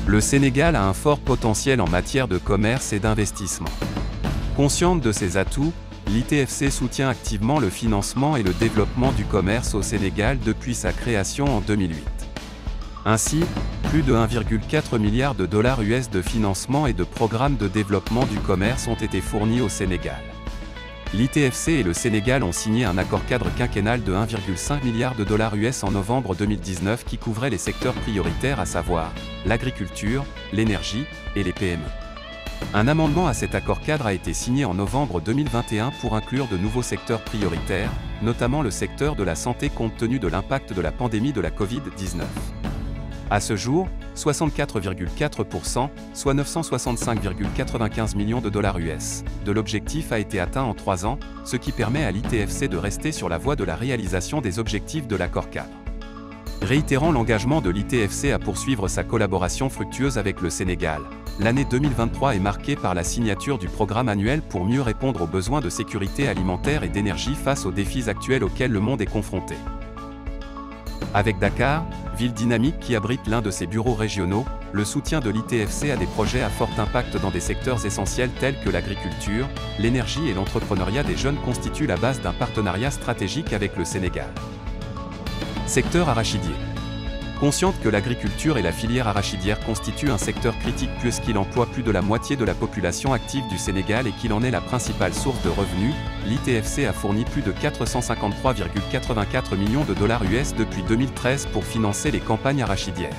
Le Sénégal a un fort potentiel en matière de commerce et d'investissement. Consciente de ses atouts, l'ITFC soutient activement le financement et le développement du commerce au Sénégal depuis sa création en 2008. Ainsi, plus de 1,4 milliard de dollars US de financement et de programmes de développement du commerce ont été fournis au Sénégal. L'ITFC et le Sénégal ont signé un accord cadre quinquennal de 1,5 milliard de dollars US en novembre 2019 qui couvrait les secteurs prioritaires à savoir l'agriculture, l'énergie et les PME. Un amendement à cet accord cadre a été signé en novembre 2021 pour inclure de nouveaux secteurs prioritaires, notamment le secteur de la santé compte tenu de l'impact de la pandémie de la Covid-19. À ce jour, 64,4%, soit 965,95 millions de dollars US, de l'objectif a été atteint en 3 ans, ce qui permet à l'ITFC de rester sur la voie de la réalisation des objectifs de l'accord cadre. Réitérant l'engagement de l'ITFC à poursuivre sa collaboration fructueuse avec le Sénégal, l'année 2023 est marquée par la signature du programme annuel pour mieux répondre aux besoins de sécurité alimentaire et d'énergie face aux défis actuels auxquels le monde est confronté. Avec Dakar, ville dynamique qui abrite l'un de ses bureaux régionaux, le soutien de l'ITFC à des projets à fort impact dans des secteurs essentiels tels que l'agriculture, l'énergie et l'entrepreneuriat des jeunes constitue la base d'un partenariat stratégique avec le Sénégal. Secteur arachidier. Consciente que l'agriculture et la filière arachidière constituent un secteur critique puisqu'il emploie plus de la moitié de la population active du Sénégal et qu'il en est la principale source de revenus, l'ITFC a fourni plus de 453,84 millions de dollars US depuis 2013 pour financer les campagnes arachidières.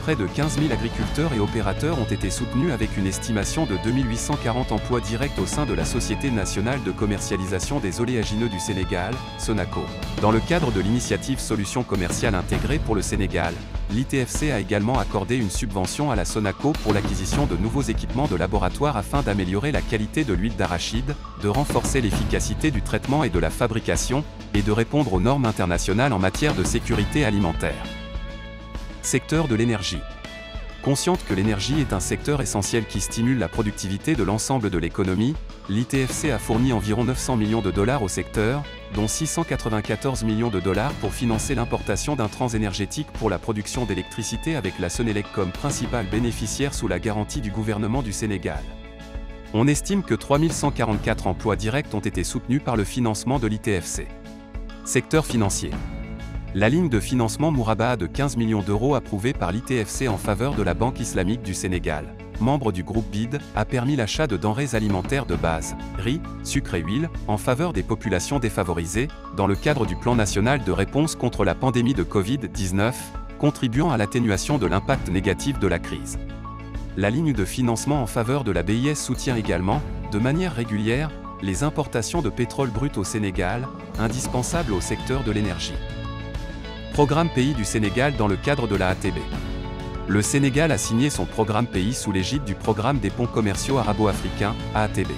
Près de 15 000 agriculteurs et opérateurs ont été soutenus avec une estimation de 2840 emplois directs au sein de la Société nationale de commercialisation des oléagineux du Sénégal, Sonaco. Dans le cadre de l'initiative Solutions commerciales intégrées pour le Sénégal, l'ITFC a également accordé une subvention à la Sonaco pour l'acquisition de nouveaux équipements de laboratoire afin d'améliorer la qualité de l'huile d'arachide, de renforcer l'efficacité du traitement et de la fabrication, et de répondre aux normes internationales en matière de sécurité alimentaire. Secteur de l'énergie. Consciente que l'énergie est un secteur essentiel qui stimule la productivité de l'ensemble de l'économie, l'ITFC a fourni environ 900 millions de dollars au secteur, dont 694 millions de dollars pour financer l'importation d'intrants énergétiques pour la production d'électricité avec la Senelec comme principal bénéficiaire sous la garantie du gouvernement du Sénégal. On estime que 3144 emplois directs ont été soutenus par le financement de l'ITFC. Secteur financier. La ligne de financement Mourabaa de 15 millions d'euros approuvée par l'ITFC en faveur de la Banque islamique du Sénégal, membre du groupe BID, a permis l'achat de denrées alimentaires de base, riz, sucre et huile, en faveur des populations défavorisées, dans le cadre du plan national de réponse contre la pandémie de Covid-19, contribuant à l'atténuation de l'impact négatif de la crise. La ligne de financement en faveur de la BIS soutient également, de manière régulière, les importations de pétrole brut au Sénégal, indispensables au secteur de l'énergie. Programme Pays du Sénégal dans le cadre de la ATB. Le Sénégal a signé son programme Pays sous l'égide du Programme des ponts commerciaux arabo-africains, ATB.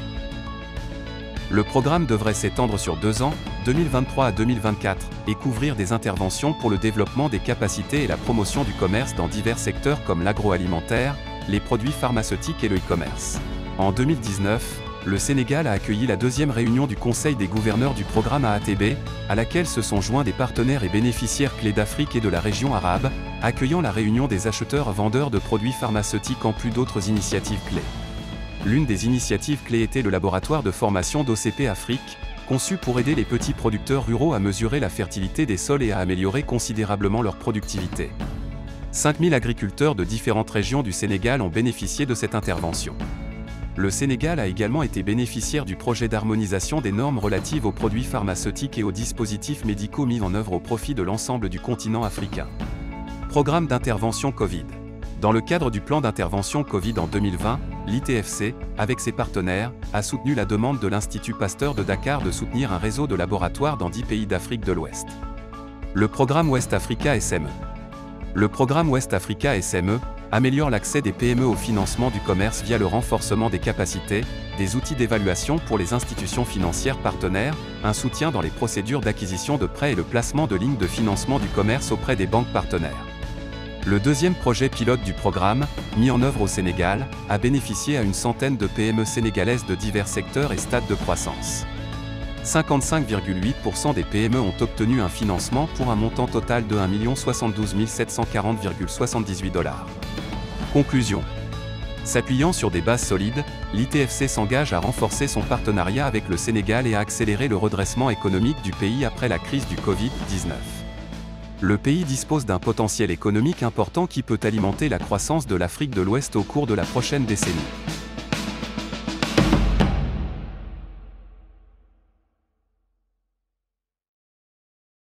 Le programme devrait s'étendre sur 2 ans, 2023 à 2024, et couvrir des interventions pour le développement des capacités et la promotion du commerce dans divers secteurs comme l'agroalimentaire, les produits pharmaceutiques et le e-commerce. En 2019, le Sénégal a accueilli la 2e réunion du Conseil des gouverneurs du programme ATB, à laquelle se sont joints des partenaires et bénéficiaires clés d'Afrique et de la région arabe, accueillant la réunion des acheteurs-vendeurs de produits pharmaceutiques en plus d'autres initiatives clés. L'une des initiatives clés était le laboratoire de formation d'OCP Afrique, conçu pour aider les petits producteurs ruraux à mesurer la fertilité des sols et à améliorer considérablement leur productivité. 5000 agriculteurs de différentes régions du Sénégal ont bénéficié de cette intervention. Le Sénégal a également été bénéficiaire du projet d'harmonisation des normes relatives aux produits pharmaceutiques et aux dispositifs médicaux mis en œuvre au profit de l'ensemble du continent africain. Programme d'intervention Covid. Dans le cadre du plan d'intervention Covid en 2020, l'ITFC, avec ses partenaires, a soutenu la demande de l'Institut Pasteur de Dakar de soutenir un réseau de laboratoires dans 10 pays d'Afrique de l'Ouest. Le programme West Africa SME. Le programme West Africa SME améliore l'accès des PME au financement du commerce via le renforcement des capacités, des outils d'évaluation pour les institutions financières partenaires, un soutien dans les procédures d'acquisition de prêts et le placement de lignes de financement du commerce auprès des banques partenaires. Le 2e projet pilote du programme, mis en œuvre au Sénégal, a bénéficié à une centaine de PME sénégalaises de divers secteurs et stades de croissance. 55,8% des PME ont obtenu un financement pour un montant total de 1 072 740,78 $. Conclusion. S'appuyant sur des bases solides, l'ITFC s'engage à renforcer son partenariat avec le Sénégal et à accélérer le redressement économique du pays après la crise du Covid-19. Le pays dispose d'un potentiel économique important qui peut alimenter la croissance de l'Afrique de l'Ouest au cours de la prochaine décennie.